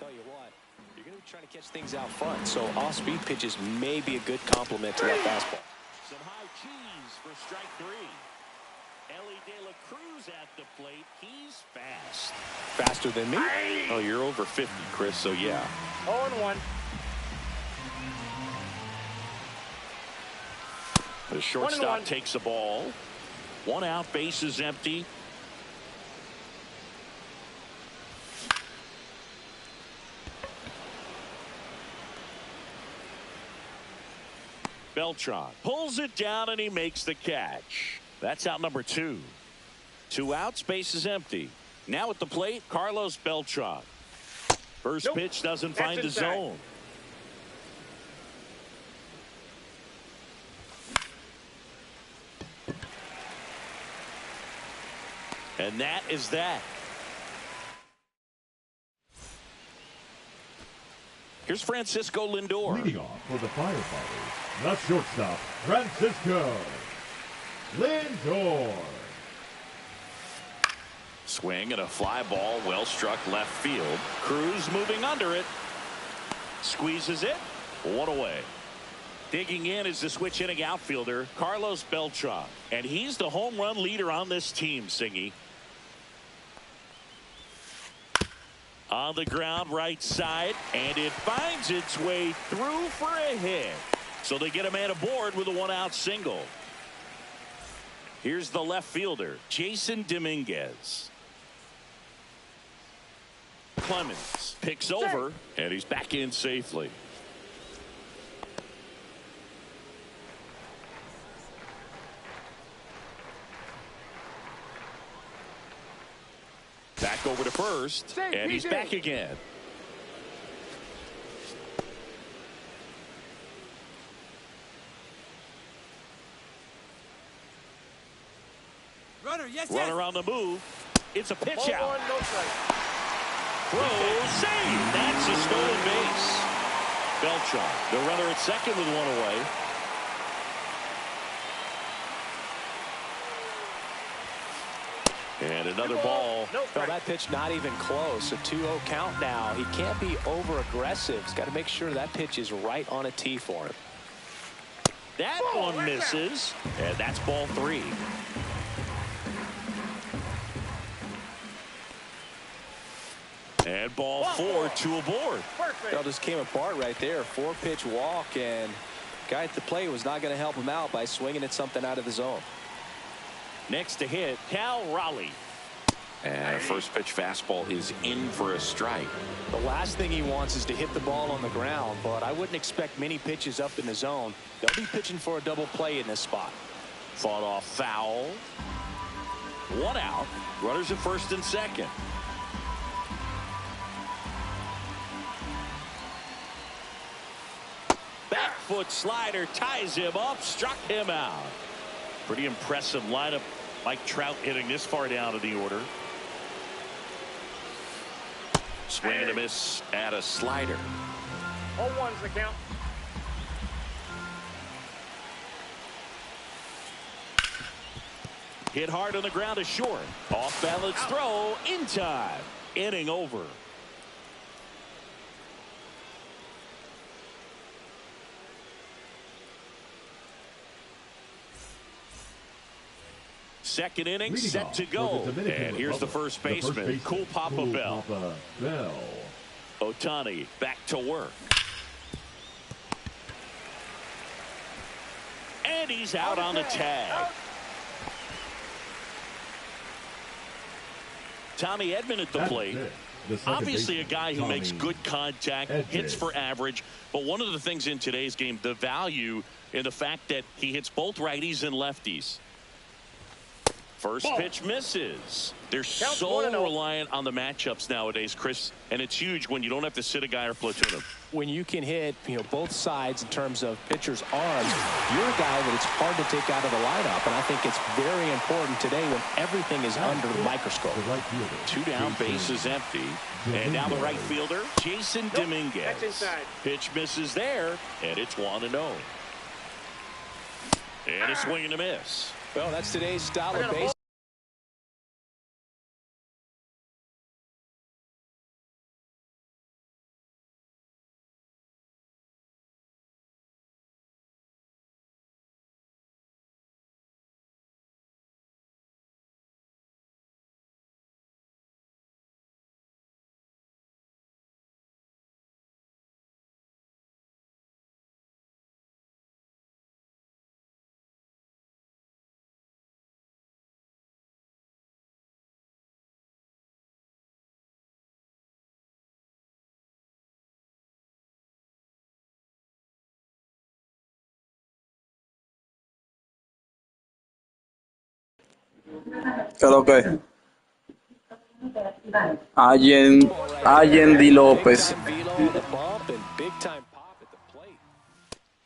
tell you what, you're going to be trying to catch things out front, so off-speed pitches may be a good complement to that fastball. Some high cheese for strike three. Ellie De La Cruz at the plate. He's fast. Faster than me? Oh, you're over 50, Chris, so yeah. 0-1. The shortstop takes the ball. One out, base is empty. Beltran pulls it down and he makes the catch. That's out number 2. 2 outs, base is empty. Now at the plate, Carlos Beltran. First pitch doesn't find the zone. And that is that. Here's Francisco Lindor. Leading off for the Firefighters, the shortstop, Francisco Lindor. Swing and a fly ball, well struck left field. Cruz moving under it. Squeezes it. 1 away. Digging in is the switch hitting outfielder, Carlos Beltran. And he's the home run leader on this team, Singy. On the ground, right side, and it finds its way through for a hit. So they get a man aboard with a 1-out single. Here's the left fielder, Jason Dominguez. Clemens picks over, and he's back in safely. Back over to first, and he's back again. Runner on the move. It's a pitch out. Throw, save. That's a stolen base. Beltran, the runner at second with 1 away. And another ball. Well, that pitch not even close. A 2-0 count now. He can't be over-aggressive. He's got to make sure that pitch is right on a tee for him. That one misses. And that's ball 3. And ball 4, 2 aboard. It all just came apart right there. 4-pitch walk, and guy at the plate was not going to help him out by swinging at something out of the zone. Next to hit, Cal Raleigh. And a first pitch fastball is in for a strike. The last thing he wants is to hit the ball on the ground, but I wouldn't expect many pitches up in the zone. They'll be pitching for a double play in this spot. Fought off foul. 1 out. Runners at first and second. Back foot slider ties him up, struck him out. Pretty impressive lineup. Mike Trout hitting this far down in the order. Swing and a miss at a slider. 0-1's the count. Hit hard on the ground is short. Off balance throw in time. Inning over. Second inning set to go. And here's the first baseman, Cool Papa Bell. Ohtani back to work. And he's out on the tag. Tommy Edman at the plate. Obviously a guy who makes good contact, hits for average. But one of the things in today's game, the value in the fact that he hits both righties and lefties. First pitch misses. They're so reliant on the matchups nowadays, Chris, and it's huge when you don't have to sit a guy or platoon him. When you can hit, both sides in terms of pitchers' arms, you're a guy that it's hard to take out of the lineup, and I think it's very important today when everything is under the microscope. 2 down, base is empty, and now the right fielder, Jason Dominguez. That's inside. Pitch misses there, and it's 1-0. And a swing and a miss. Well, that's today's style of baseball. ¿Qué es lo que? Allen López. Big time pop at the plate.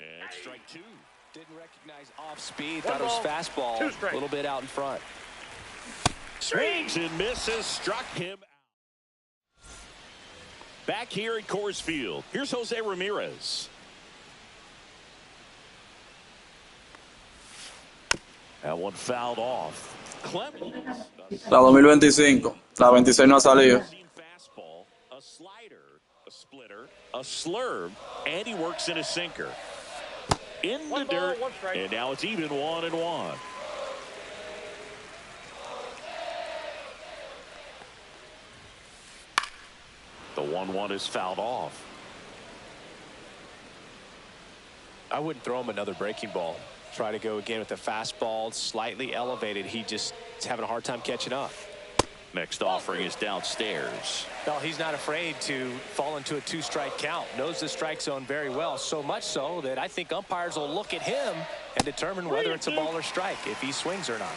And strike two. Didn't recognize off speed. Thought it was fastball. A little bit out in front. Swings and misses. Struck him out. Back here at Coors Field, here's Jose Ramirez. That one fouled off. Clemens. La 2025. La 26 no ha salido. Fastball, a slider, a splitter, a slurve, and he works in a sinker. In the dirt, and now it's even 1-1. The 1-1 is fouled off. I wouldn't throw him another breaking ball. Try to go again with the fastball, slightly elevated. He just is having a hard time catching up. Next offering is downstairs. Well, he's not afraid to fall into a two-strike count. Knows the strike zone very well, so much so that I think umpires will look at him and determine whether it's a ball or strike, if he swings or not.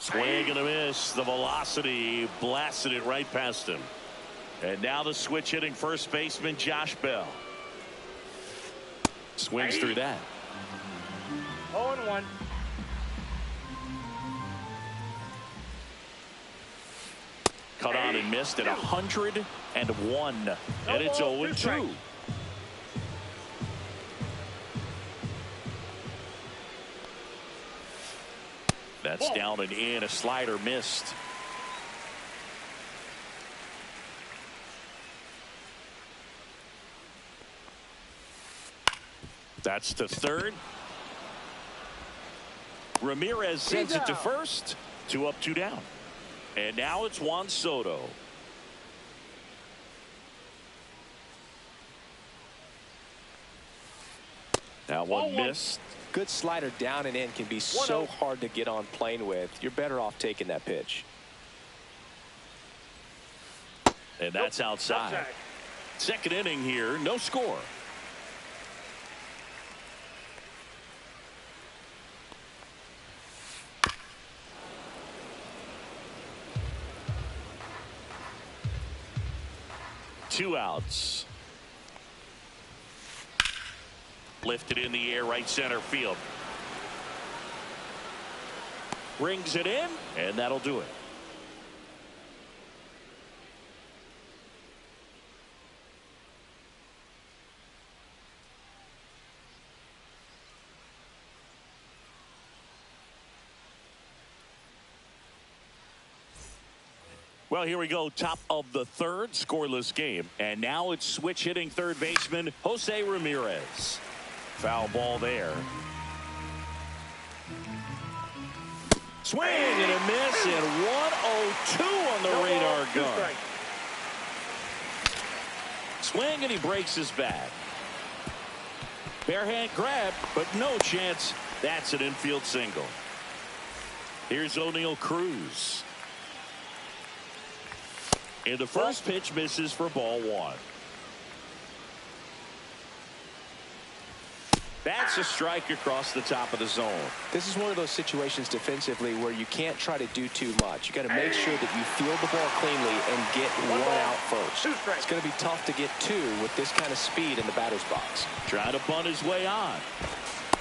Swing and a miss. The velocity blasted it right past him. And now the switch hitting first baseman Josh Bell. Swings through that. 0-1. Cut on and missed at 101. And it's 0-2. That's down and in. A slider missed. That's to third. Ramirez sends it to first. 2 up, 2 down. And now it's Juan Soto. That one missed. Good slider down and in can be so hard to get on plane with. You're better off taking that pitch. And that's outside. Second inning here, no score. Two outs. Lifted in the air, right center field. Brings it in, and that'll do it. Well, here we go. Top of the third, scoreless game. And now it's switch hitting third baseman Jose Ramirez. Foul ball there. Swing and a miss, and 102 on the radar gun. Swing, and he breaks his bat. Bare hand grab, but no chance. That's an infield single. Here's O'Neal Cruz. And the first pitch misses for ball one. That's a strike across the top of the zone. This is one of those situations defensively where you can't try to do too much. You got to make sure that you field the ball cleanly and get one out first. It's going to be tough to get two with this kind of speed in the batter's box. Trying to bunt his way on.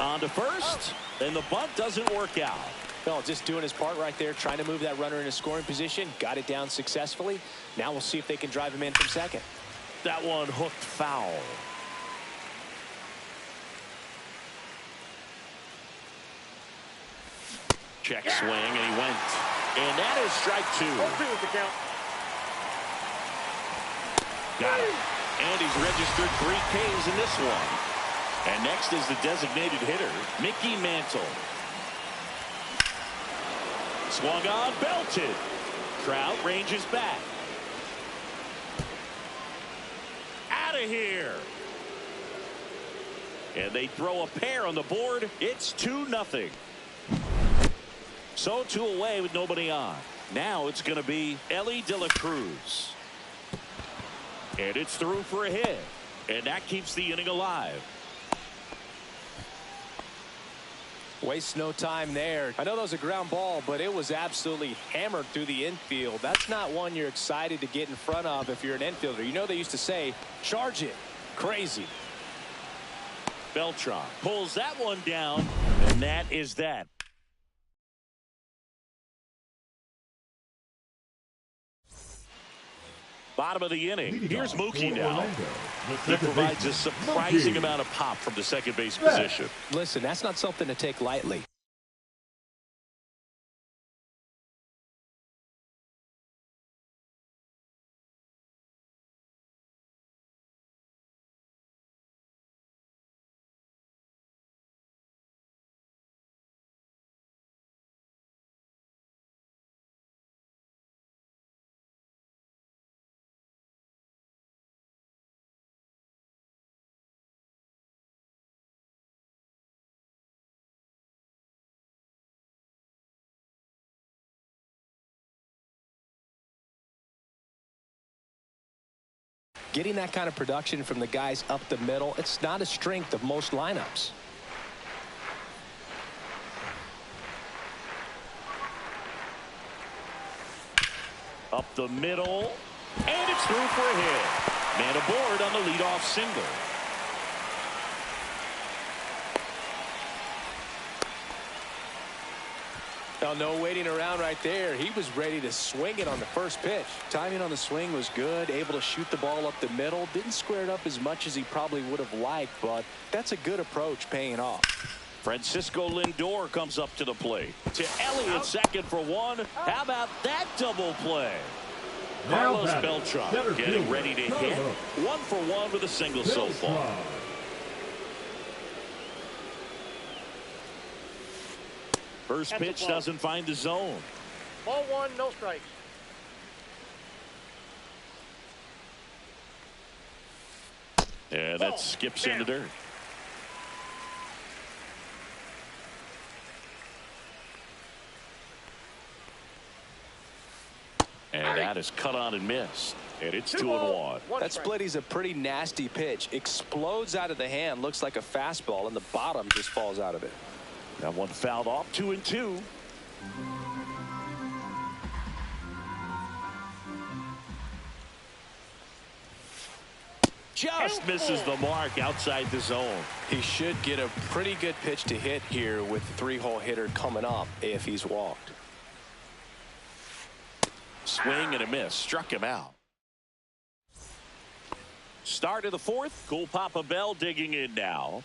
On to first, and the bunt doesn't work out. No, just doing his part right there, trying to move that runner in a scoring position. Got it down successfully. Now we'll see if they can drive him in from second. That one hooked foul. Check swing, and he went. And that is strike two. Got it. And he's registered 3 Ks in this one. And next is the designated hitter, Mickey Mantle. Swung on, belted. Trout ranges back. Out of here. And they throw a pair on the board. It's 2-0. So 2 away with nobody on. Now it's going to be Elly De La Cruz. And it's through for a hit. And that keeps the inning alive. Waste no time there. I know that was a ground ball, but it was absolutely hammered through the infield. That's not one you're excited to get in front of if you're an infielder. You know they used to say, charge it. Crazy. Beltran pulls that one down, and that is that. Bottom of the inning. Here's Mookie now. He provides a surprising amount of pop from the second base position. Listen, that's not something to take lightly. Getting that kind of production from the guys up the middle, it's not a strength of most lineups. Up the middle, and it's through for a hit. Man aboard on the leadoff single. Now, no waiting around right there. He was ready to swing it on the first pitch. Timing on the swing was good, able to shoot the ball up the middle. Didn't square it up as much as he probably would have liked, but that's a good approach paying off. Francisco Lindor comes up to the plate. To Elliott, second for one. How about that double play? Carlos Beltran getting ready to hit. 1 for 1 with a single so far. First pitch doesn't find the zone. Ball 1, no strikes. And that skips in the dirt. And that is cut on and missed. And it's 2-1. That split is a pretty nasty pitch. Explodes out of the hand. Looks like a fastball, and the bottom just falls out of it. That one fouled off. 2-2. Just misses the mark outside the zone. He should get a pretty good pitch to hit here with the 3-hole hitter coming up if he's walked. Swing and a miss. Struck him out. Start of the fourth. Cool Papa Bell digging in now.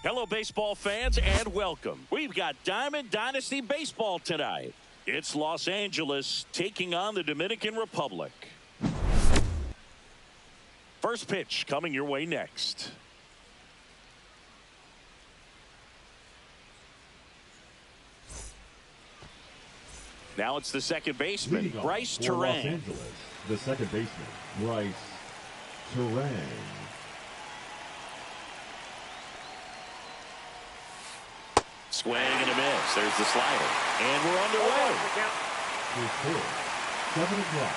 Hello, baseball fans, and welcome. We've got Diamond Dynasty Baseball tonight. It's Los Angeles taking on the Dominican Republic. First pitch coming your way next. Now it's the second baseman, Bryce Terang. Los Angeles, the second baseman, Bryce Terang. Swing and a miss. There's the slider. And we're underway. His pitch, 7 o'clock.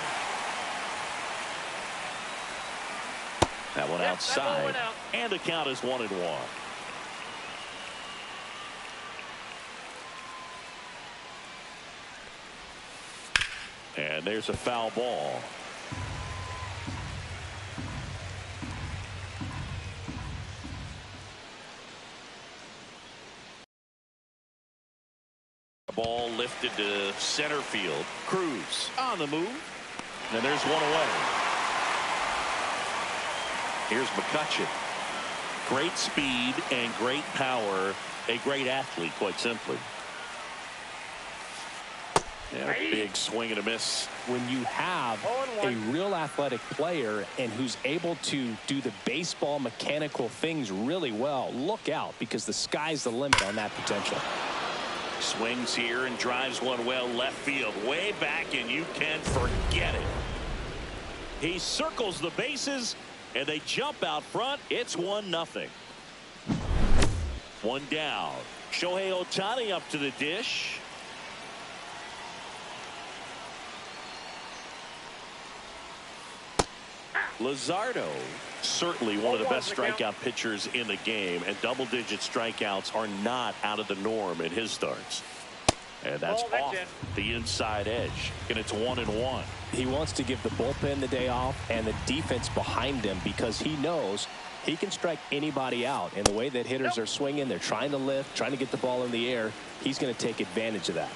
That one outside. That out. And the count is 1-1. And there's a foul ball. Ball lifted to center field. Cruz on the move. And there's one away. Here's McCutcheon. Great speed and great power. A great athlete, quite simply. And a big swing and a miss. When you have a real athletic player and who's able to do the baseball mechanical things really well, look out, because the sky's the limit on that potential. Swings here and drives one well left field, way back, and you can forget it. He circles the bases, and they jump out front. It's 1-0. One down. Shohei Ohtani up to the dish. Luzardo, certainly one of the best strikeout pitchers in the game, and double-digit strikeouts are not out of the norm in his starts. And that's off the inside edge, and it's 1-1. He wants to give the bullpen the day off and the defense behind him, because he knows he can strike anybody out. And the way that hitters are swinging, they're trying to lift, trying to get the ball in the air. He's going to take advantage of that.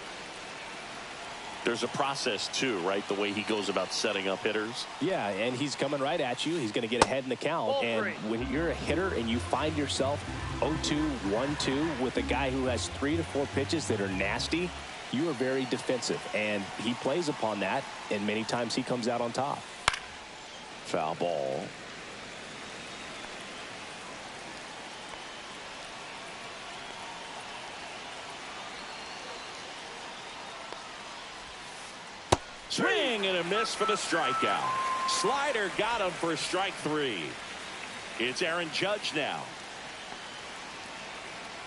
There's a process too, right? The way he goes about setting up hitters. Yeah, and he's coming right at you. He's going to get ahead in the count. And when you're a hitter and you find yourself 0-2, 1-2 with a guy who has 3 to 4 pitches that are nasty, you are very defensive. And he plays upon that, and many times he comes out on top. Foul ball. Swing and a miss for the strikeout. Slider got him for strike 3. It's Aaron Judge now.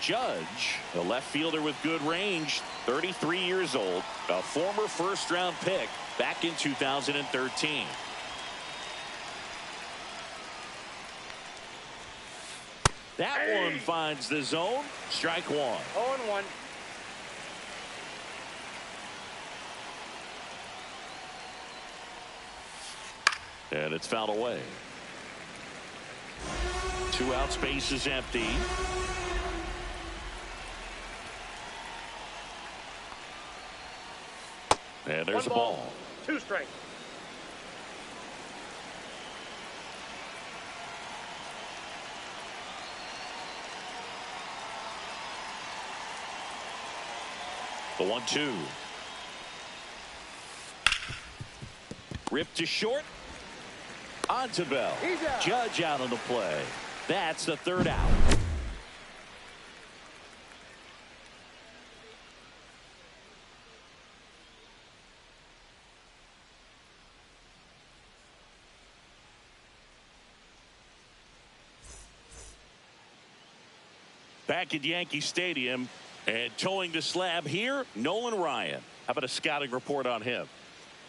Judge, the left fielder with good range, 33 years old, a former first-round pick back in 2013. That one finds the zone. Strike 1. 0-1. And it's fouled away. 2 out, space is empty. And there's a ball. 2 strikes. The 1-2. Ripped to short. On to Bell. Judge out on the play. That's the 3rd out. Back at Yankee Stadium, and towing the slab here, Nolan Ryan. How about a scouting report on him?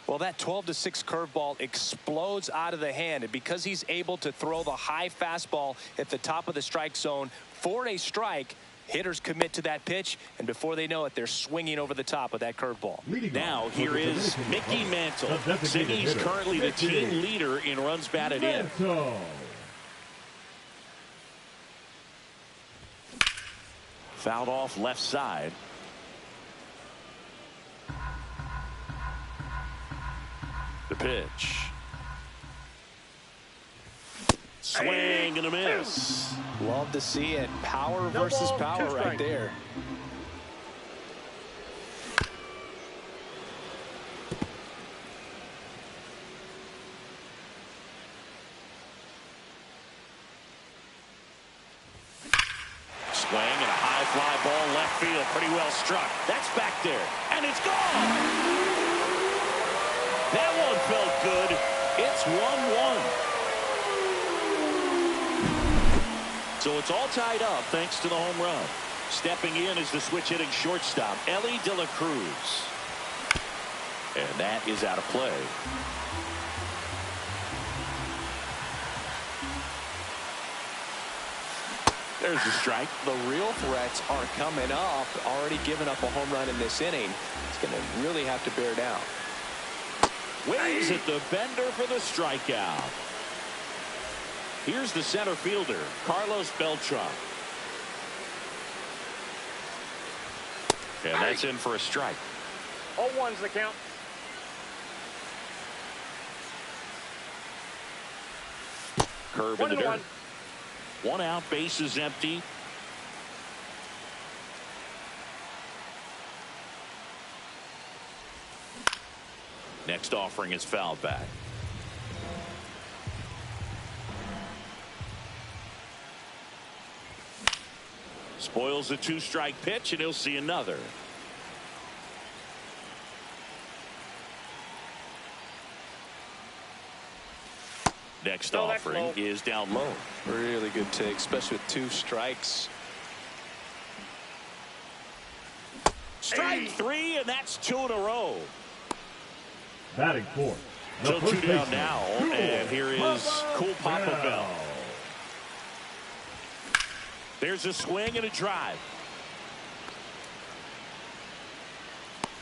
Well, that 12-6 curveball explodes out of the hand, and because he's able to throw the high fastball at the top of the strike zone for a strike, hitters commit to that pitch, and before they know it, they're swinging over the top of that curveball. Now here is Mickey Mantle. Siggy's currently the team leader in runs batted in. Fouled off left side. The pitch. Swing Swing and a miss. Love to see it. Power versus power right there. Swing and a high fly ball left field. Pretty well struck. That's back there. And it's gone. That one felt good. It's 1-1. So it's all tied up thanks to the home run. Stepping in is the switch hitting shortstop, Ellie De La Cruz. And that is out of play. There's a strike. The real threats are coming up. Already given up a home run in this inning. It's going to really have to bear down. Waves at the bender for the strikeout. Here's the center fielder, Carlos Beltran. And that's in for a strike. 0-1's the count. Curve in the dirt. 1 out, base is empty. Next offering is fouled back. Spoils a 2-strike pitch, and he'll see another. Next offering is down low. Really good take, especially with 2 strikes. Strike 3, and that's 2 in a row. Batting fourth. So 2 down now, and here is Cool Papa Bell. There's a swing and a drive.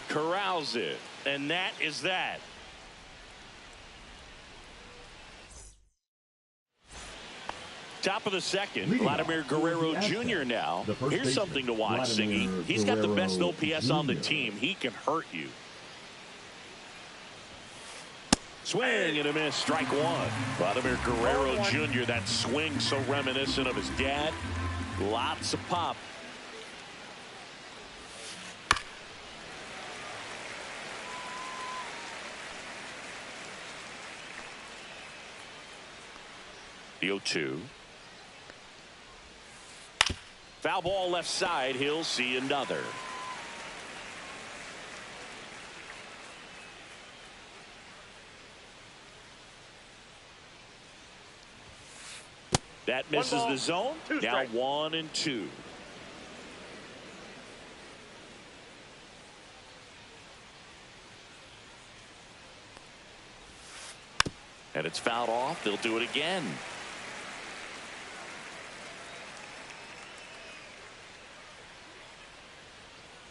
Corrals it, and that is that. Top of the second, Vladimir Guerrero Jr. now. Here's something to watch, Singy. He's got the best OPS on the team. He can hurt you. Swing and a miss, strike 1. Vladimir Guerrero Jr., that swing so reminiscent of his dad. Lots of pop. The 0-2. Foul ball left side. He'll see another. That misses the zone. Now 1-2. And it's fouled off. They'll do it again.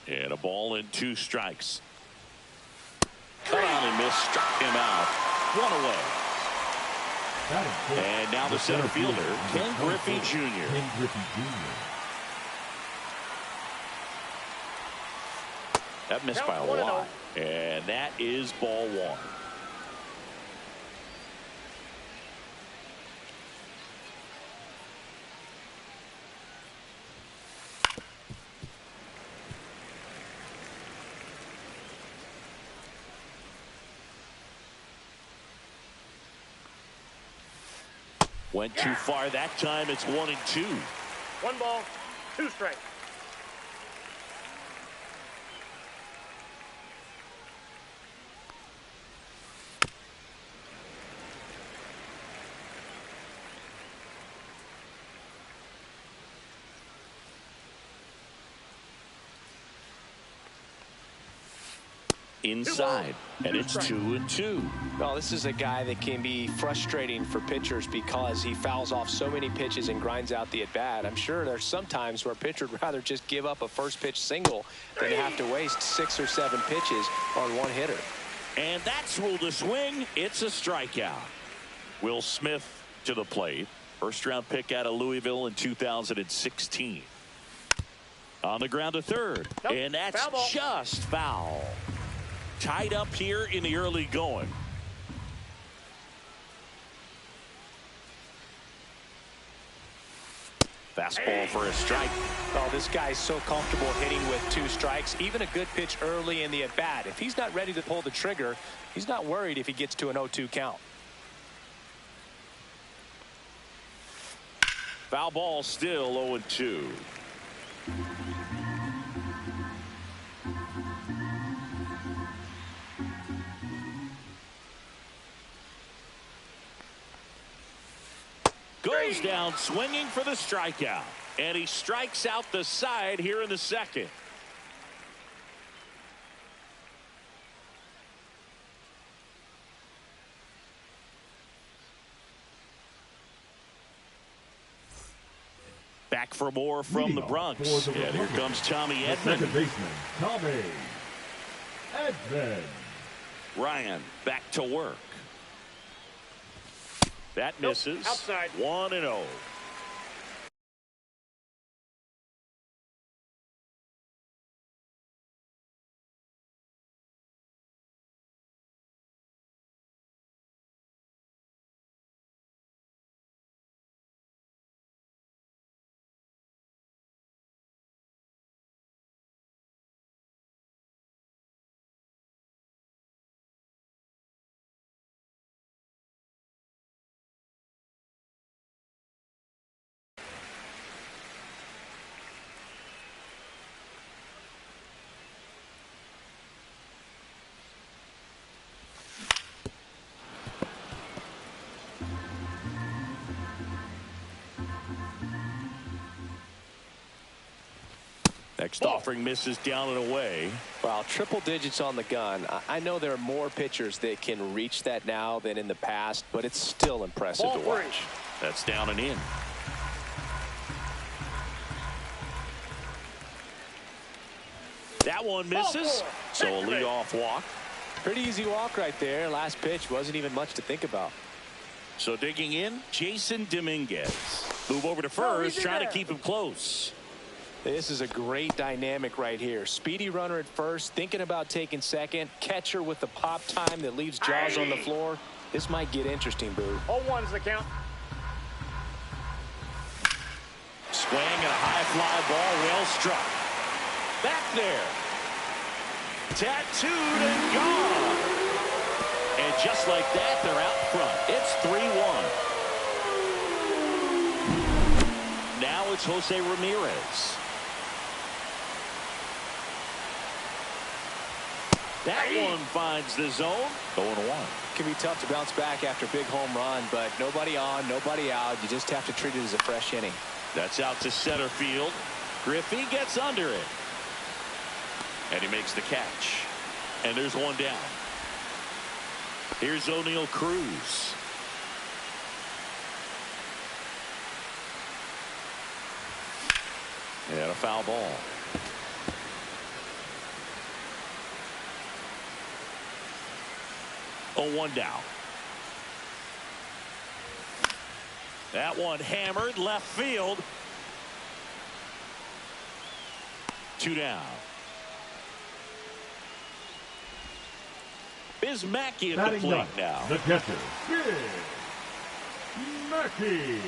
And a ball and 2 strikes. Cut on and miss. Struck him out. 1 away. And now the center fielder, Ken Griffey Jr. That missed by a lot. And that is ball 1. Went too far that time. It's 1-2. 1 ball, 2 strikes. Inside, and it's 2-2. Well, this is a guy that can be frustrating for pitchers because he fouls off so many pitches and grinds out the at-bat. I'm sure there's some times where a pitcher would rather just give up a first-pitch single than have to waste 6 or 7 pitches on 1 hitter. And that's ruled a swing. It's a strikeout. Will Smith to the plate. First-round pick out of Louisville in 2016. On the ground to third. Nope. And that's just foul. Tied up here in the early going. Fastball for a strike. Oh, this guy's so comfortable hitting with 2 strikes. Even a good pitch early in the at-bat. If he's not ready to pull the trigger, he's not worried if he gets to an 0-2 count. Foul ball, still 0-2. Goes down swinging for the strikeout. And he strikes out the side here in the second. Back for more from the Bronx. And here comes Tommy Edman. Second baseman, Tommy Edman. Ryan back to work. That misses. Outside. 1-0. Next offering misses down and away. Wow, triple digits on the gun. I know there are more pitchers that can reach that now than in the past, but it's still impressive to watch. That's down and in. That one misses. So a leadoff walk. Pretty easy walk right there. Last pitch wasn't even much to think about. So digging in, Jason Dominguez. Move over to first, trying to keep him close. This is a great dynamic right here. Speedy runner at first, thinking about taking second. Catcher with the pop time that leaves Jaws on the floor. This might get interesting, Boo. 0-1's the count. Swing and a high fly ball, well struck. Back there. Tattooed and gone. And just like that, they're out front. It's 3-1. Now it's Jose Ramirez. That one finds the zone. 0-1. Can be tough to bounce back after a big home run, but nobody on, nobody out. You just have to treat it as a fresh inning. That's out to center field. Griffey gets under it. And he makes the catch. And there's one down. Here's O'Neal Cruz. And a foul ball. Oh, 1 down. That one hammered left field. 2 down. Biz Mackey at the plate now. The catcher, Biz Mackey.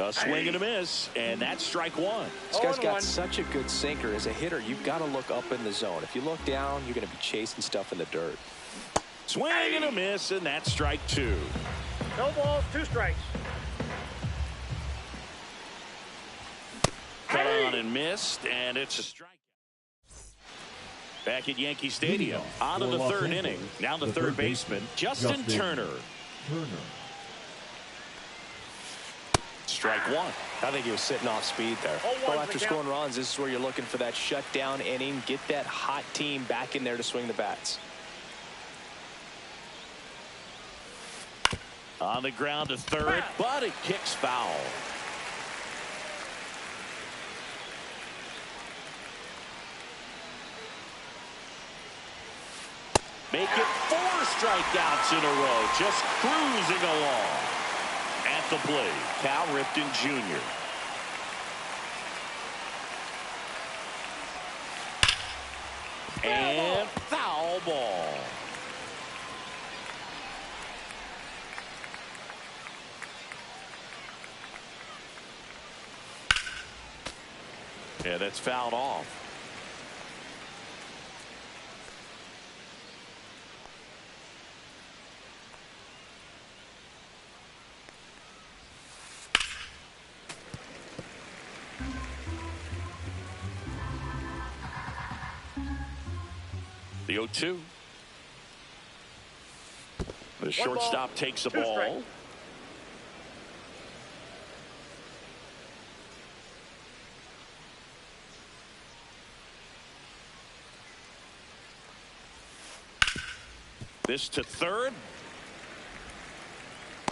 A swing and a miss, and that's strike 1. This guy's got such a good sinker. As a hitter, you've got to look up in the zone. If you look down, you're going to be chasing stuff in the dirt. Swing and a miss, and that's strike 2. No balls, 2 strikes. Cut on and missed, and it's a strikeout. Back at Yankee Stadium, on to the 3rd inning. Now the third baseman, Justin Turner. Strike 1. I think he was sitting off speed there. Well, after scoring runs, this is where you're looking for that shutdown inning. Get that hot team back in there to swing the bats. On the ground to third, but it kicks foul. Make it 4 strikeouts in a row, just cruising along. At the plate, Cal Ripken Jr. And foul ball. Yeah, that's fouled off. The 0-2. The shortstop takes the ball. Strike. This to third.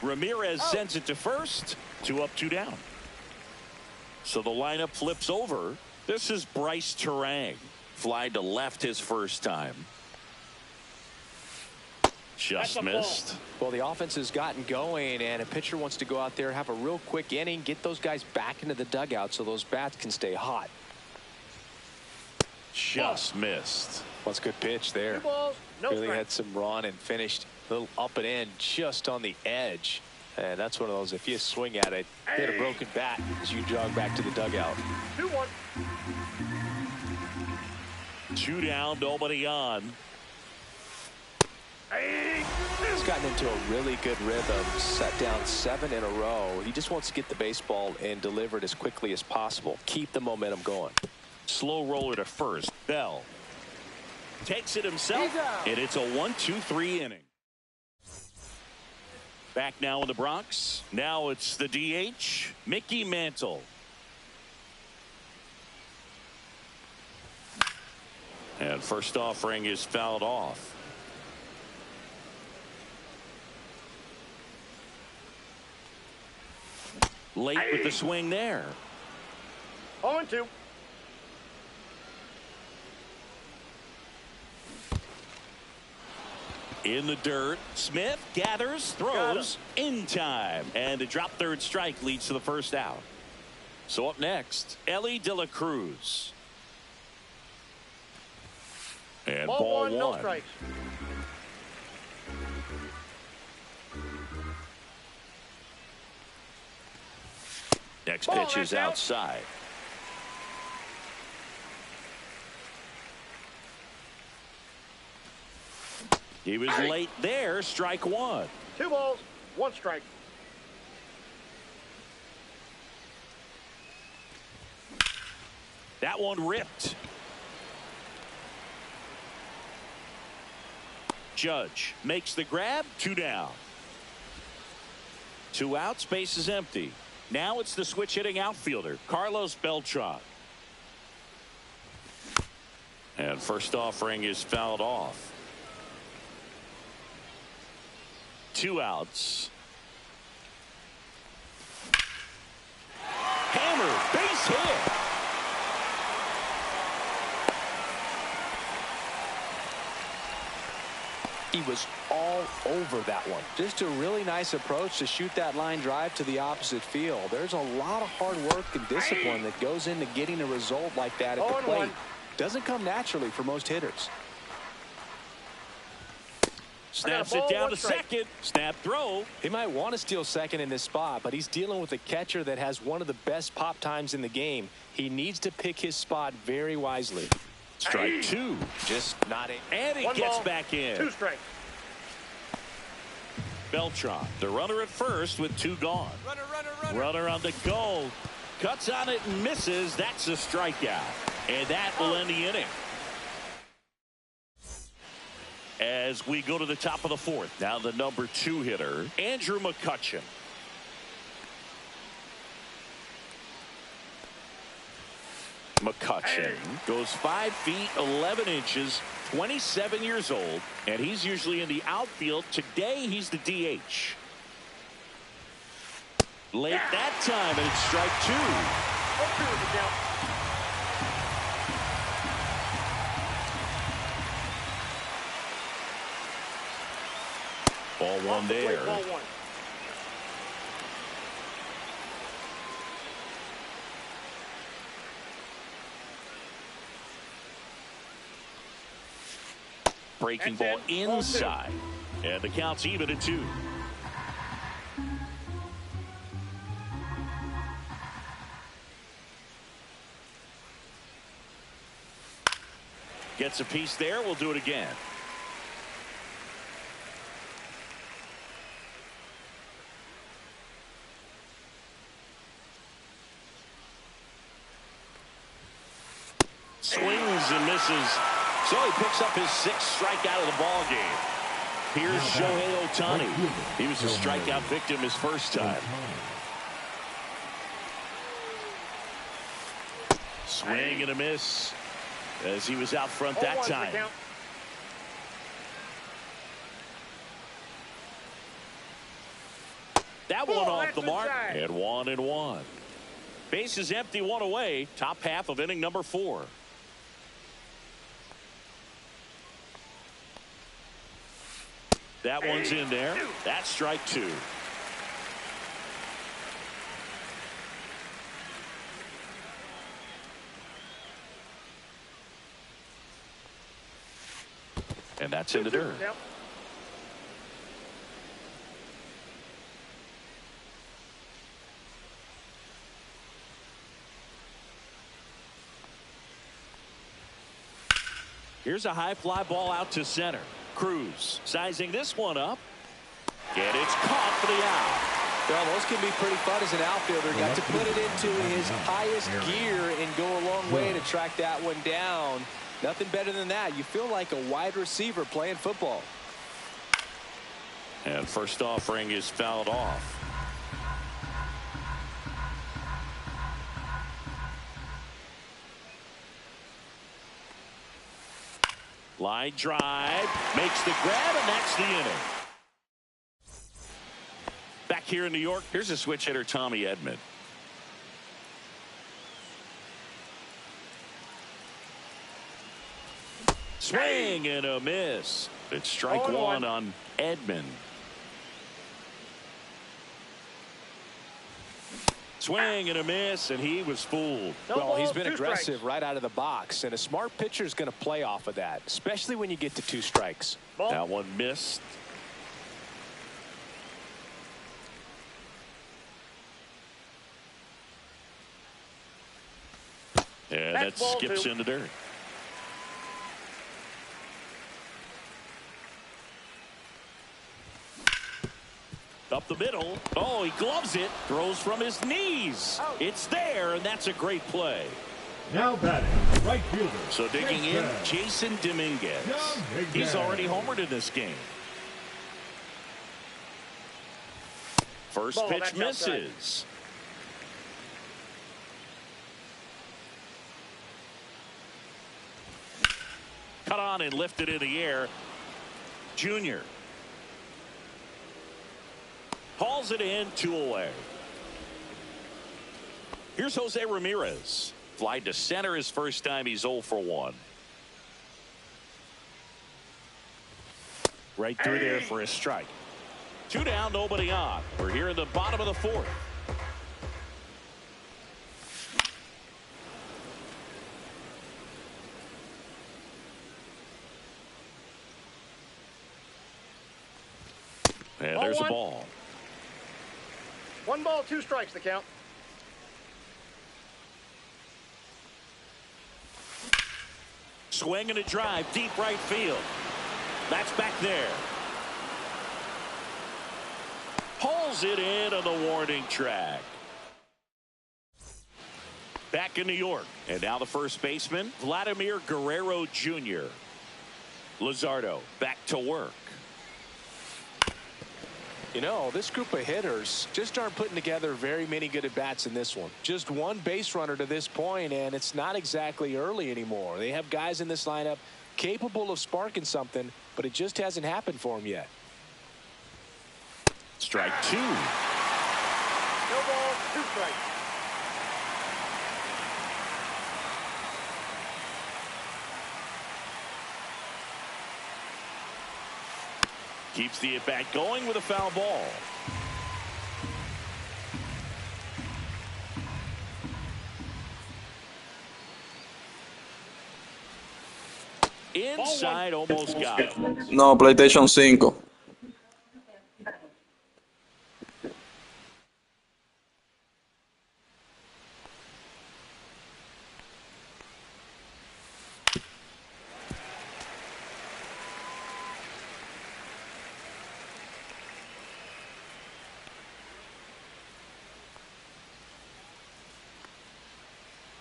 Ramirez sends it to first. 2 up, 2 down. So the lineup flips over. This is Bryce Terang. Fly to left his first time. Just missed. Well, the offense has gotten going, and a pitcher wants to go out there, have a real quick inning, get those guys back into the dugout so those bats can stay hot. Just missed. Well, it's a good pitch there. 2 balls, no Really strike. had some run and finished a little up and in, just on the edge. And that's one of those, if you swing at it, hit a broken bat as you jog back to the dugout. 2-1. 2 down, nobody on. He's gotten into a really good rhythm, set down 7 in a row. He just wants to get the baseball and deliver it as quickly as possible. Keep the momentum going. Slow roller to first. Bell takes it himself, and it's a 1-2-3 inning. Back now in the Bronx. Now it's the DH, Mickey Mantle. And first offering is fouled off. Late with the swing there. 0-2. In the dirt, Smith gathers, throws in time, and a drop third strike leads to the first out. So up next, Ellie De La Cruz. And ball 1. No strikes. Next pitch is outside. He was late there. Strike 1. 2 balls, 1 strike. That one ripped. Judge makes the grab. 2 down. 2 outs. Base is empty. Now it's the switch hitting outfielder, Carlos Beltran. And first offering is fouled off. 2 outs. Hammer, base hit. He was all over that one. Just a really nice approach to shoot that line drive to the opposite field. There's a lot of hard work and discipline that goes into getting a result like that at the plate. Doesn't come naturally for most hitters. Snaps it down to second. Snap throw. He might want to steal second in this spot, but he's dealing with a catcher that has one of the best pop times in the game. He needs to pick his spot very wisely. Strike 2. Just not a. And he gets back in. 2 strikes. Beltran, the runner at first with 2 gone. Runner on the go. Cuts on it and misses. That's a strikeout. And that will end the inning. As we go to the top of the 4th. Now the number 2 hitter, Andrew McCutchen. McCutchen goes 5 feet 11 inches, 27 years old, and he's usually in the outfield. Today he's the DH. Late that time, and it's strike 2. 0-2 is the count. Ball 1 there. Ball 1. Breaking ball inside. And the count's even at 2. Gets a piece there. We'll do it again. Swings and misses. So he picks up his 6th strikeout of the ball game. Here's Shohei Ohtani. He was a strikeout victim his first time. Swing and a miss as he was out front that time. That one off the mark. And 1-1. Base is empty, 1 away. Top half of inning number 4. That one's in there. That's strike 2. And that's in the dirt. Here's a high fly ball out to center. Cruz sizing this one up. And it's caught for the out. Well, those can be pretty fun as an outfielder. Got to put it into his highest gear and go a long way to track that one down. Nothing better than that. You feel like a wide receiver playing football. And first offering is fouled off. Line drive, makes the grab, and that's the inning. Back here in New York, here's a switch hitter, Tommy Edman. Swing and a miss. It's strike 1 on Edman. Swing and a miss, and he was fooled. Well, he's been aggressive right out of the box, and a smart pitcher is going to play off of that, especially when you get to 2 strikes. That one missed. And that skips in the dirt. Up the middle. Oh, he gloves it. Throws from his knees. It's there, and that's a great play. Now batting, right fielder. So digging in, Jason Dominguez. He's already homered in this game. First pitch misses. Cut on and lifted in the air. Junior. Hauls it in, 2 away. Here's Jose Ramirez. Fly to center his first time. He's 0 for 1. Right through there for a strike. 2 down, nobody on. We're here in the bottom of the 4th. And there's a ball. 1 ball, 2 strikes, the count. Swing and a drive, deep right field. That's back there. Pulls it in on the warning track. Back in New York. And now the first baseman, Vladimir Guerrero Jr. Luzardo back to work. You know, this group of hitters just aren't putting together very many good at-bats in this one. Just 1 base runner to this point, and it's not exactly early anymore. They have guys in this lineup capable of sparking something, but it just hasn't happened for them yet. Strike 2. No ball, 2 strikes. Keeps the at-bat going with a foul ball. Inside, almost got it. No, PlayStation 5.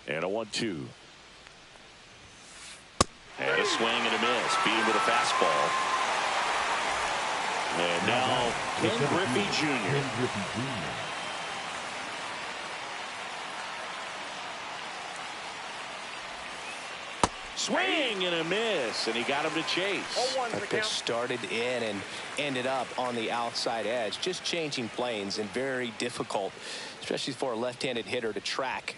And a 1-2. And a swing and a miss. Beat him with a fastball. And now Ken Griffey Jr. Swing and a miss, and he got him to chase. That pitch started in and ended up on the outside edge. Just changing planes and very difficult, especially for a left-handed hitter to track.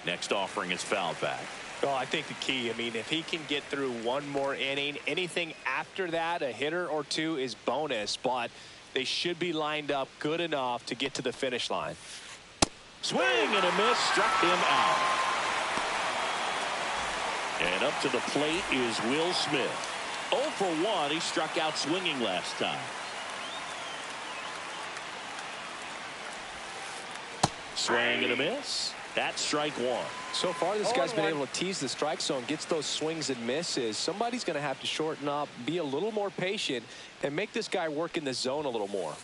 Next offering is fouled back. Well, I think the key, I mean, if he can get through one more inning, anything after that, a hitter or two is bonus, but they should be lined up good enough to get to the finish line. Swing and a miss, struck him out. And up to the plate is Will Smith. 0 for 1. He struck out swinging last time. Swing and a miss. That's strike one. So far, this guy's been able to tease the strike zone, gets those swings and misses. Somebody's going to have to shorten up, be a little more patient, and make this guy work in the zone a little more.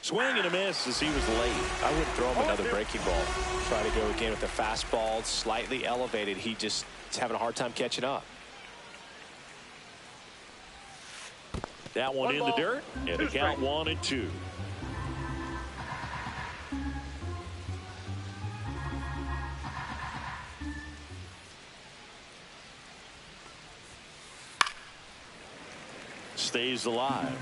Swing and a miss as he was late. I wouldn't throw him another breaking ball. Try to go again with the fastball, slightly elevated. He just is having a hard time catching up. That one in the dirt, and the count 1-2. Stays alive.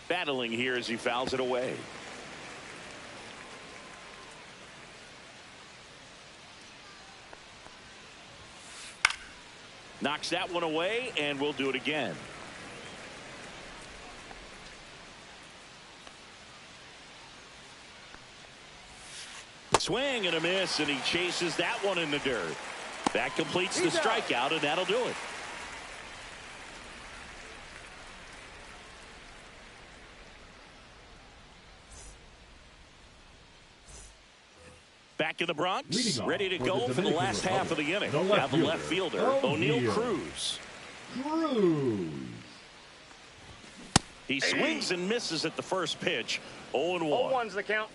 Battling here as he fouls it away. Knocks that one away, and we'll do it again. Swing and a miss, and he chases that one in the dirt. That completes the strikeout, and that'll do it. Back in the Bronx, ready to go for the last half of the inning. Now the left fielder, O'Neal Cruz. He swings and misses at the first pitch. 0-1. 0-1's the count.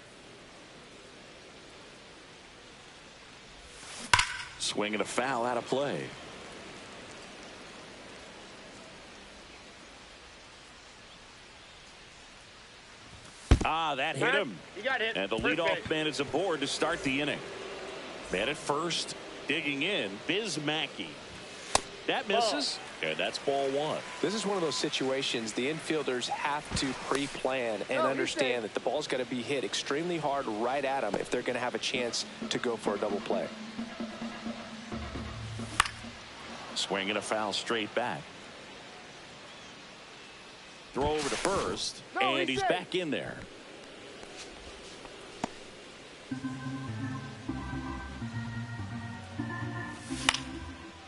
Swing and a foul out of play. That hit him. He got hit. And the leadoff man is aboard to start the inning. Man at first, digging in, Biz Mackey. That misses, and that's ball one. This is one of those situations the infielders have to pre-plan and understand that the ball's got to be hit extremely hard right at them if they're going to have a chance to go for a double play. Swing and a foul straight back. Throw over to first, and he's back in there.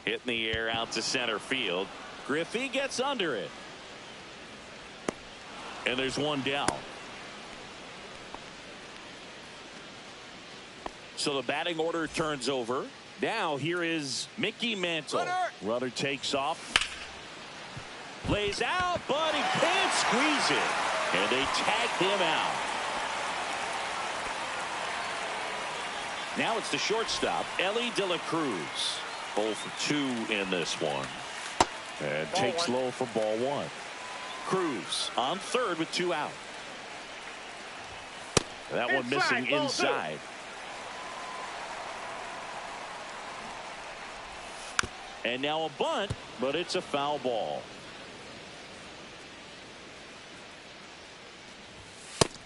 Hit in the air out to center field. Griffey gets under it. And there's one down. So the batting order turns over. Now here is Mickey Mantle. Runner takes off. Lays out, but he can't squeeze it. And they tag him out. Now it's the shortstop, Ellie De La Cruz. 0 for 2 in this one. And takes low for ball one. Cruz on third with 2 out. That one missing inside. And now a bunt, but it's a foul ball.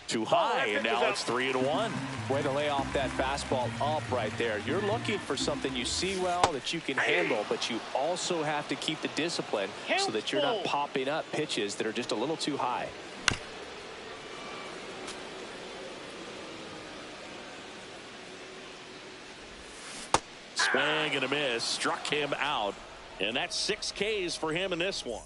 Too high, and now it's 3-1. Way to lay off that fastball up right there. You're looking for something you see well that you can handle, but you also have to keep the discipline so that you're not popping up pitches that are just a little too high. Swing and a miss, struck him out, and that's 6 Ks for him in this one.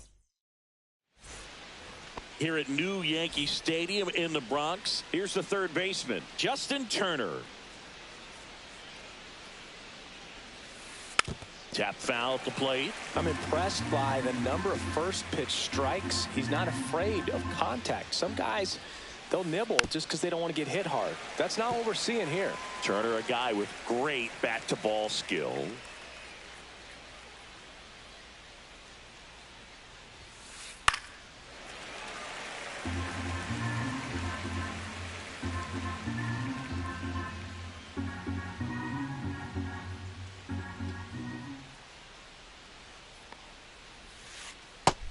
Here at New Yankee Stadium in the Bronx, here's the third baseman, Justin Turner. Tap foul at the plate. I'm impressed by the number of first pitch strikes. He's not afraid of contact. Some guys, they'll nibble just because they don't want to get hit hard. That's not what we're seeing here. Turner, a guy with great bat-to-ball skill.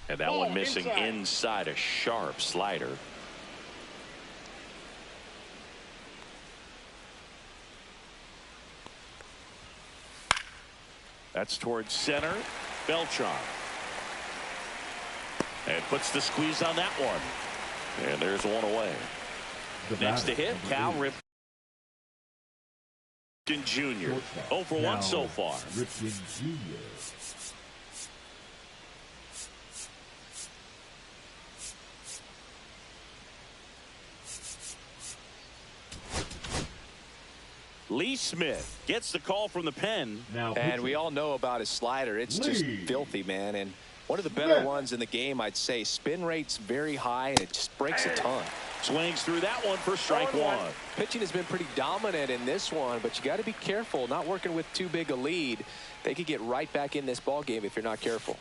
And that one missing inside, a sharp slider. That's towards center. Beltran. And puts the squeeze on that one. And there's one away. Next to hit, Cal Ripken Jr. 0 for 1 so far. Ripken Jr. Lee Smith gets the call from the pen. And we all know about his slider. It's just filthy, man. And one of the better ones in the game, I'd say. Spin rate's very high, and it just breaks a ton. Swings through that one for strike one. Pitching has been pretty dominant in this one, but you got to be careful. Not working with too big a lead. They could get right back in this ball game if you're not careful.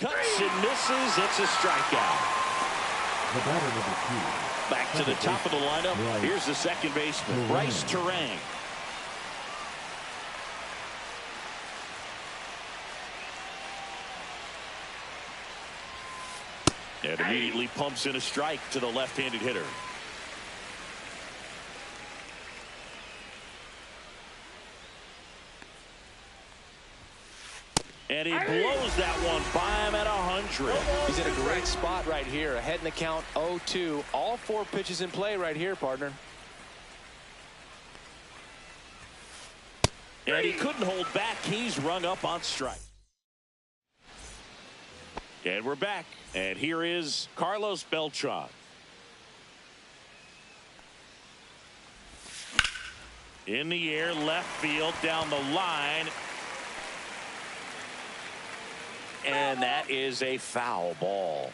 Cuts and misses. It's a strikeout. The batter number 2. Back to the top of the lineup. Here's the second baseman, Bryce Terang. And immediately pumps in a strike to the left-handed hitter. And he blows that one by him at 100. He's in a great spot right here. Ahead in the count 0-2. All 4 pitches in play right here, partner. And he couldn't hold back. He's rung up on strike. And we're back. And here is Carlos Beltran. In the air, left field, down the line. And that is a foul ball.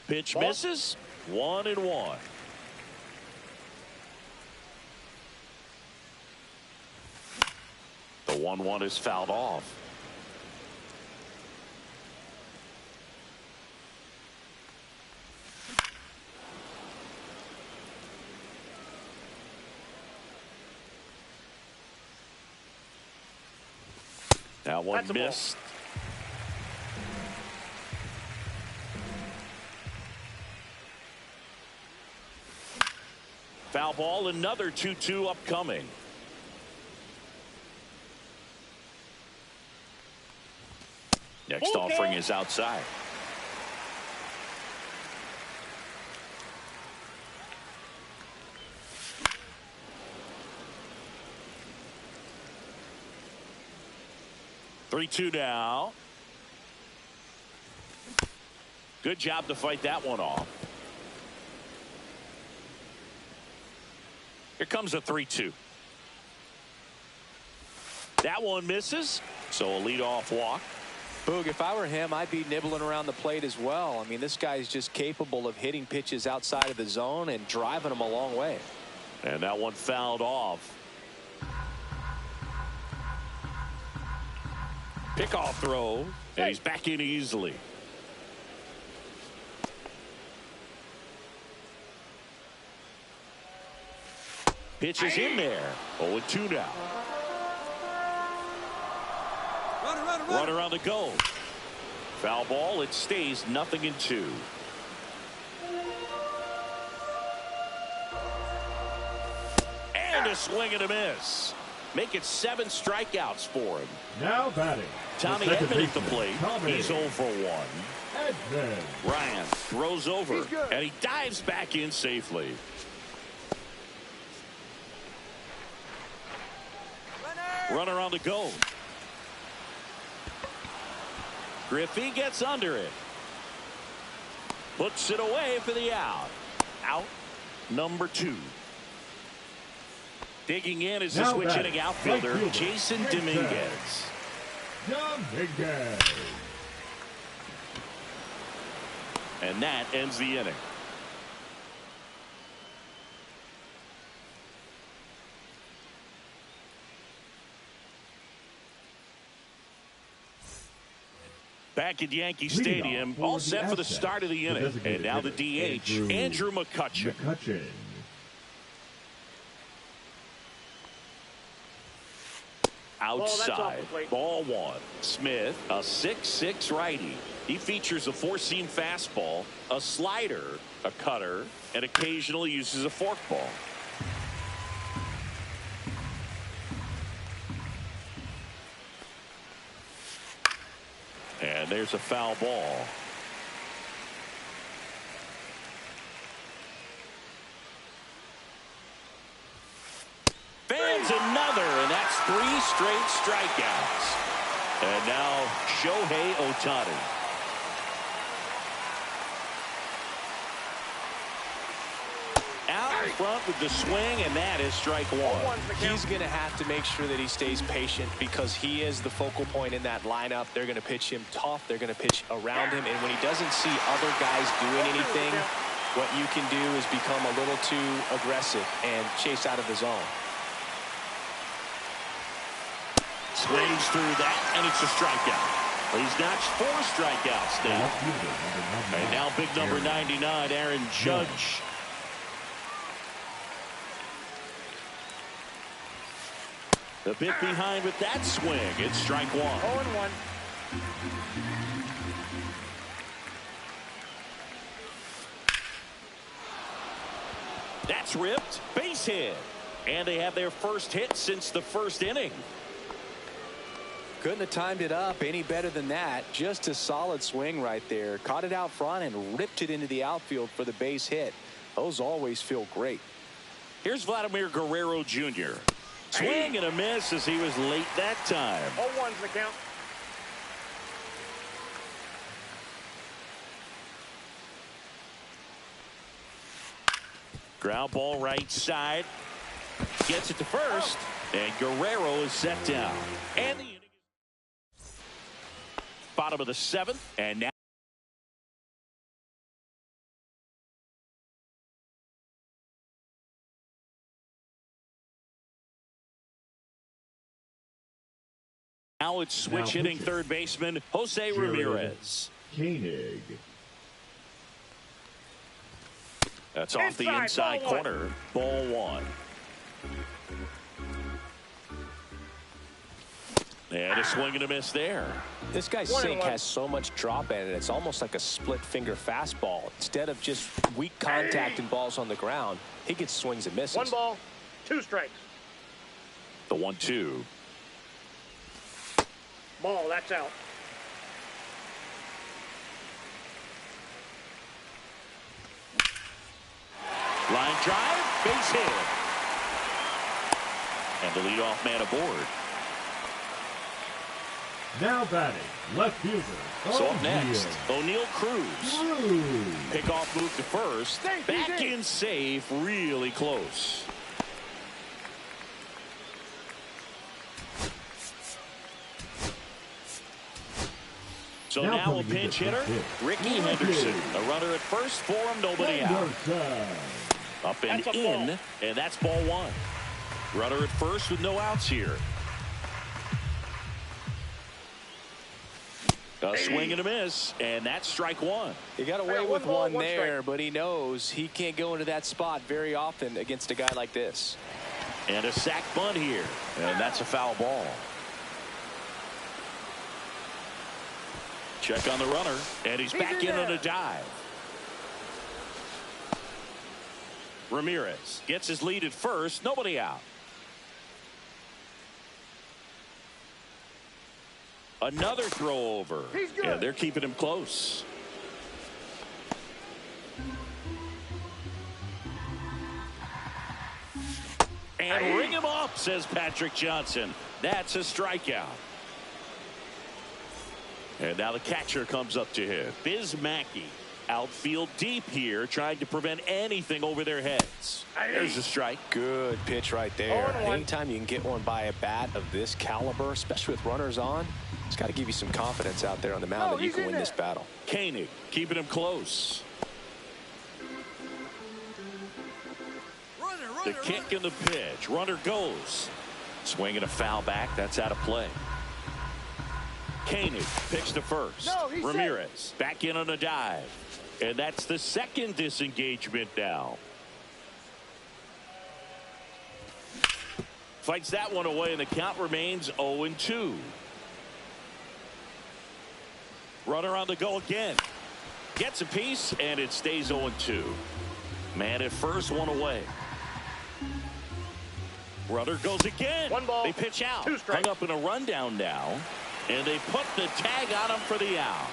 Pitch misses. 1-1. The 1-1 is fouled off. That one missed. Foul ball, another 2-2 upcoming. Next offering is outside. Three-two now. Good job to fight that one off. Here comes a 3-2. That one misses, so a leadoff walk. Boog, if I were him, I'd be nibbling around the plate as well. I mean, this guy's just capable of hitting pitches outside of the zone and driving them a long way. And that one fouled off. Pickoff throw, and he's back in easily. Pitch is in there. 0-2 now. Runner on the go. Foul ball. It stays 0-2. And a swing and a miss. Make it 7 strikeouts for him. Now batting. Tommy Edman at the plate. He's 0 for 1. Edman. Ryan throws over, and he dives back in safely. Runner on the go. Griffey gets under it. Puts it away for the out. Out number 2. Digging in is the switch hitting outfielder, Jason Dominguez. And that ends the inning. Back at Yankee Stadium, all set for the start of the inning. And now the DH, Andrew McCutchen. Outside, ball 1. Smith, a 6'6" righty. He features a 4-seam fastball, a slider, a cutter, and occasionally uses a forkball. And there's a foul ball. Fans another, and that's 3 straight strikeouts. And now Shohei Ohtani. Out in front with the swing, and that is strike 1. He's going to have to make sure that he stays patient because he is the focal point in that lineup. They're going to pitch him tough. They're going to pitch around him. And when he doesn't see other guys doing anything, what you can do is become a little too aggressive and chase out of the zone. Swings through that, and it's a strikeout. He's notched 4 strikeouts now. And now big number 99, Aaron Judge. A bit behind with that swing. It's strike 1. 0-1. That's ripped. Base hit. And they have their first hit since the first inning. Couldn't have timed it up any better than that. Just a solid swing right there. Caught it out front and ripped it into the outfield for the base hit. Those always feel great. Here's Vladimir Guerrero Jr. Swing and a miss as he was late that time. 0-1's the count. Ground ball right side. Gets it to first. And Guerrero is set down. And the inning is bottom of the 7th. And now it's switch hitting third baseman Jose Ramirez. Koenig. That's off the inside corner. Ball 1. And a swing and a miss there. This guy's sink has so much drop in it. It's almost like a split finger fastball. Instead of just weak contact and balls on the ground, he gets swings and misses. 1 ball, 2 strikes. The 1-2. Ball, that's out. Line drive, base hit. And the leadoff man aboard. Now batting, left fielder. So up next, O'Neal Cruz. Pickoff move to first. Back in safe, really close. So now a pinch hitter, Ricky Henderson. A runner at first for him, nobody out. Up and in, and that's ball 1. Runner at first with no outs here. A swing and a miss, and that's strike 1. He got away with one there, but he knows he can't go into that spot very often against a guy like this. And a sac bunt here, and that's a foul ball. Check on the runner, and he's back in on a dive. Ramirez gets his lead at first, nobody out. Another throw over, and they're keeping him close. And ring him up, says Patrick Johnson. That's a strikeout. And now the catcher comes up to him. Biz Mackey. Outfield deep here, trying to prevent anything over their heads. There's a strike. Good pitch right there. Anytime you can get one by a bat of this caliber, especially with runners on, it's got to give you some confidence out there on the mound that you can win this battle. Koenig keeping him close. The kick and the pitch. Runner goes. Swinging a foul back. That's out of play. Koenig picks to first. Ramirez back in on a dive. And that's the second disengagement now. Fights that one away, and the count remains 0-2. Runner on the go again. Gets a piece, and it stays 0-2. Man at first, one away. Runner goes again. One ball. They pitch out. Two strikes. Hung up in a rundown now. And they put the tag on him for the out.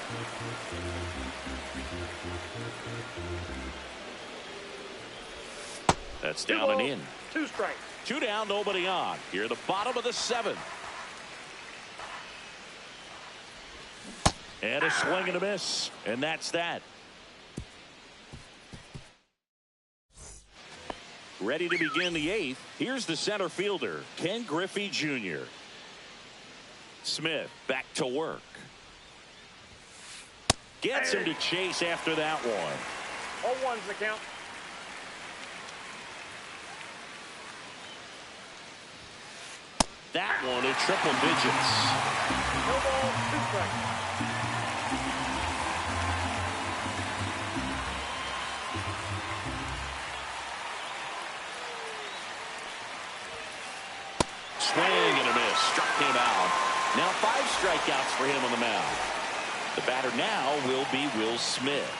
That's down and in. 2 strikes. 2 down, nobody on. Here, the bottom of the 7th. And a swing and a miss. And that's that. Ready to begin the 8th. Here's the center fielder, Ken Griffey Jr. Smith back to work. Gets him to chase after that one. 0-1's the count. That one in triple digits. No ball, 2 strikes. Swing and a miss. Struck him out. Now 5 strikeouts for him on the mound. The batter now will be Will Smith.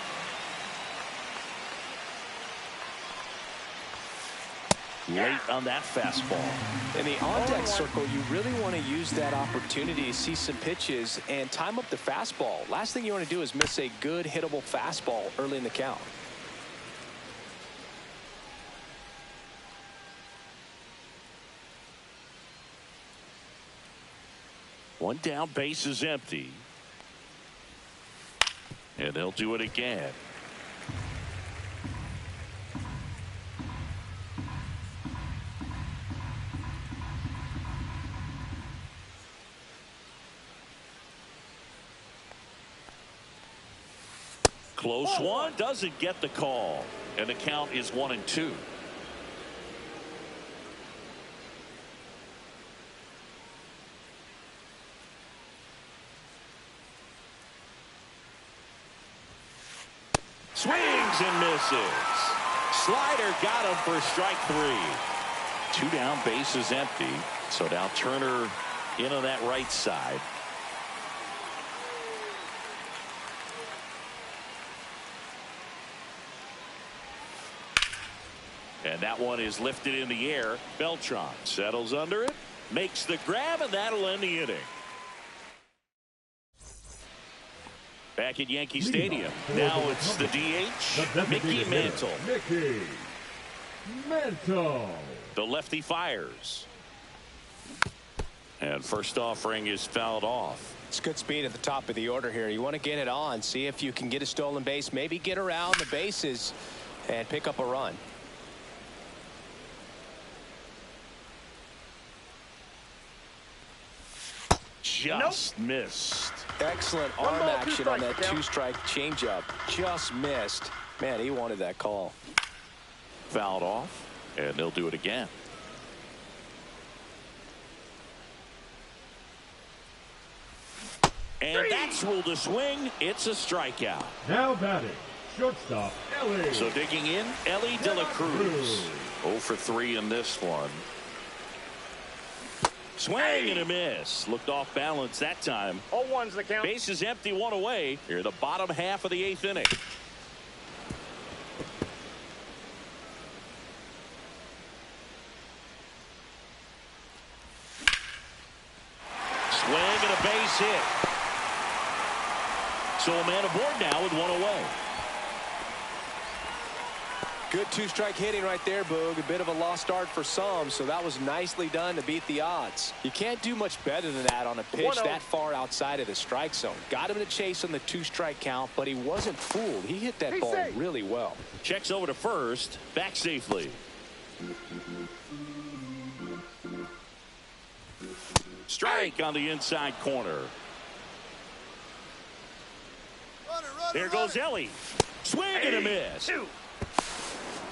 Late on that fastball. In the on-deck circle, you really want to use that opportunity to see some pitches and time up the fastball. Last thing you want to do is miss a good hittable fastball early in the count. One down, base is empty. And they'll do it again. Close one, doesn't get the call. And the count is 1-2. Swings and misses. Slider got him for strike 3. 2 down, base is empty. So now Turner in on that right side. And that one is lifted in the air. Beltran settles under it, makes the grab, and that'll end the inning. Back at Yankee Stadium. Now it's the DH, Mickey Mantle. Mickey Mantle. The lefty fires. And first offering is fouled off. It's good speed at the top of the order here. You want to get it on, see if you can get a stolen base, maybe get around the bases and pick up a run. Just missed. Excellent arm action on that 2-strike changeup. Just missed. Man, he wanted that call. Fouled off, and they'll do it again. And that's ruled a swing. It's a strikeout. Now batting, shortstop, Ellie. So digging in, Ellie De La Cruz. 0 for 3 in this one. Swing and a miss. Looked off balance that time. 0-1's the count. Base is empty, 1 away. Here, the bottom half of the 8th inning. Swing and a base hit. So a man aboard now with 1 away. Good two-strike hitting right there, Boog. A bit of a lost art for some, so that was nicely done to beat the odds. You can't do much better than that on a pitch that far outside of the strike zone. Got him to chase on the two-strike count, but he wasn't fooled. He hit that ball really well. Checks over to first, back safely. Strike on the inside corner. There goes Ellie. Swing and a miss.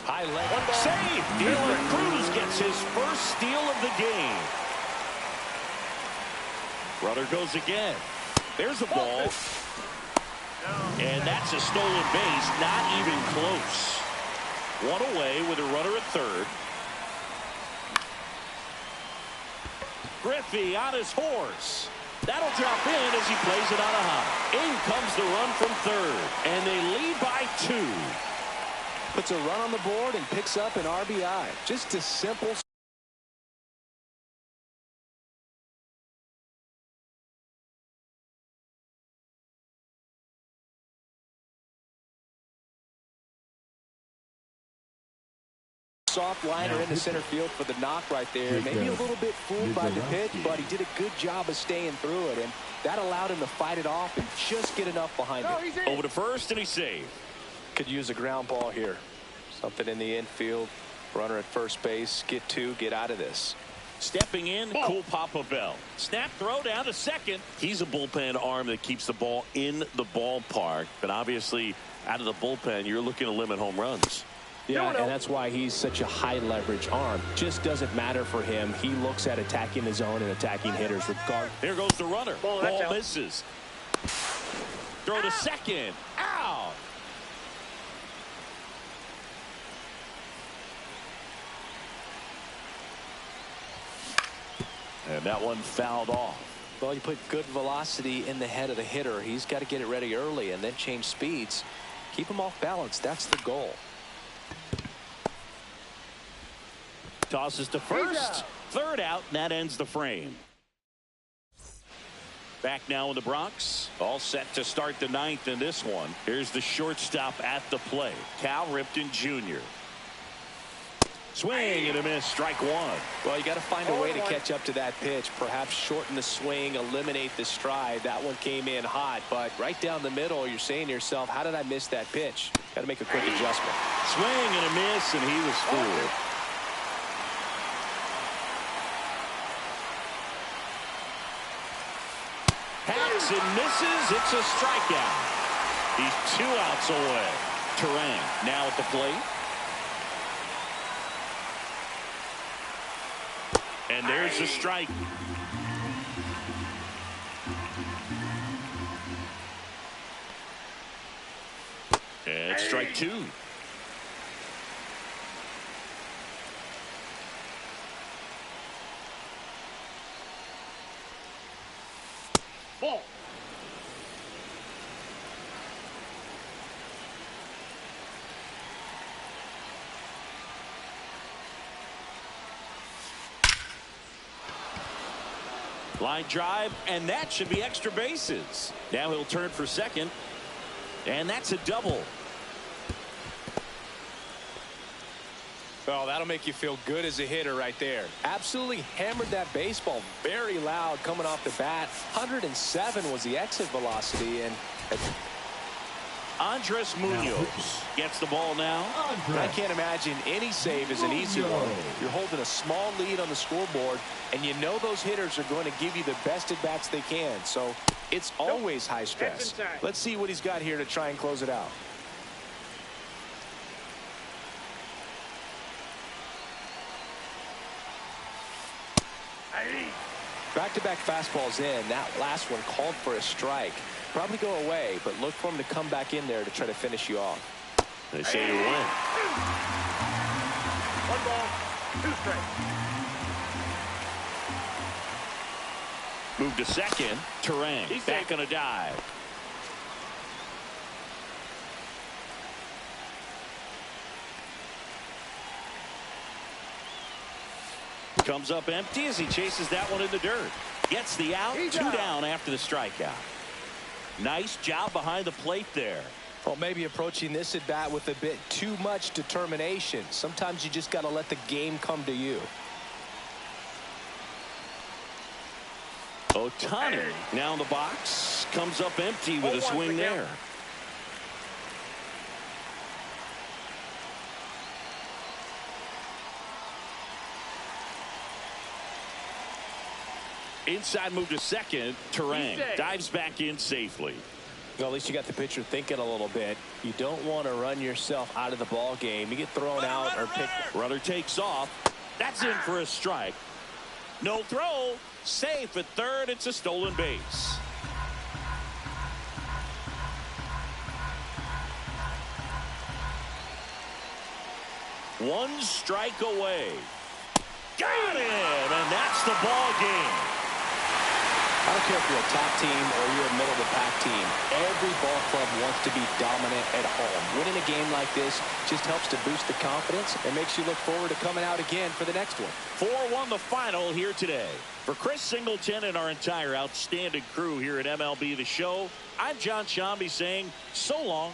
High leg. One ball. Save. Dylan Cruz gets his first steal of the game. Runner goes again. There's the ball. And that's a stolen base. Not even close. One away with a runner at third. Griffey on his horse. That'll drop in as he plays it on a hop. In comes the run from third. And they lead by 2. Puts a run on the board and picks up an RBI. Just a simple soft liner into center field for the knock right there. Maybe a little bit fooled by the pitch, but he did a good job of staying through it, and that allowed him to fight it off and just get enough behind it. Over to first, and he's safe. Could use a ground ball here. Something in the infield. Runner at first base. Get 2. Get out of this. Stepping in, Cool Papa Bell. Snap throw down to second. He's a bullpen arm that keeps the ball in the ballpark. But obviously, out of the bullpen, you're looking to limit home runs. Yeah, and that's why he's such a high leverage arm. Just doesn't matter for him. He looks at attacking the zone and attacking hitters regardless. There goes the runner. Ball misses. Throw to second. Out. And that one fouled off. Well, you put good velocity in the head of the hitter. He's got to get it ready early and then change speeds. Keep him off balance. That's the goal. Tosses to first. Third out, and that ends the frame. Back now in the Bronx. All set to start the 9th in this one. Here's the shortstop at the plate, Cal Ripken Jr. Swing and a miss, strike 1. Well, you got to find a way to catch up to that pitch. Perhaps shorten the swing, eliminate the stride. That one came in hot, but right down the middle, you're saying to yourself, how did I miss that pitch? Got to make a quick adjustment. Swing and a miss, and he was fooled. Hacks and misses. It's a strikeout. He's 2 outs away. Terang now at the plate. And there's the strike. And strike 2. Ball. Line drive, and that should be extra bases. Now he'll turn for second, and that's a double. Oh, that'll make you feel good as a hitter right there. Absolutely hammered that baseball very loud coming off the bat. 107 was the exit velocity, and Andres Munoz gets the ball now. I can't imagine any save is an easy one. You're holding a small lead on the scoreboard, and you know those hitters are going to give you the best at-bats they can. So it's always high stress. Let's see what he's got here to try and close it out. Back-to-back fastballs in. That last one called for a strike. Probably go away, but look for him to come back in there to try to finish you off. They say you win. 1 ball, 2 strikes. Move to second. Terang. He's back on a dive. Comes up empty as he chases that one in the dirt. Gets the out. 2 down after the strikeout. Nice job behind the plate there. Well, maybe approaching this at bat with a bit too much determination. Sometimes you just got to let the game come to you. Ohtani now in the box, comes up empty with a swing there. Inside move to second. Terang dives back in safely. Well, at least you got the pitcher thinking a little bit. You don't want to run yourself out of the ball game. You get thrown out or picked. Runner takes off. That's in for a strike. No throw. Safe at third. It's a stolen base. One strike away. Got him, and that's the ball game. I don't care if you're a top team or you're a middle-of-the-pack team. Every ball club wants to be dominant at home. Winning a game like this just helps to boost the confidence and makes you look forward to coming out again for the next one. 4-1 the final here today. For Chris Singleton and our entire outstanding crew here at MLB The Show, I'm John Shambi saying so long.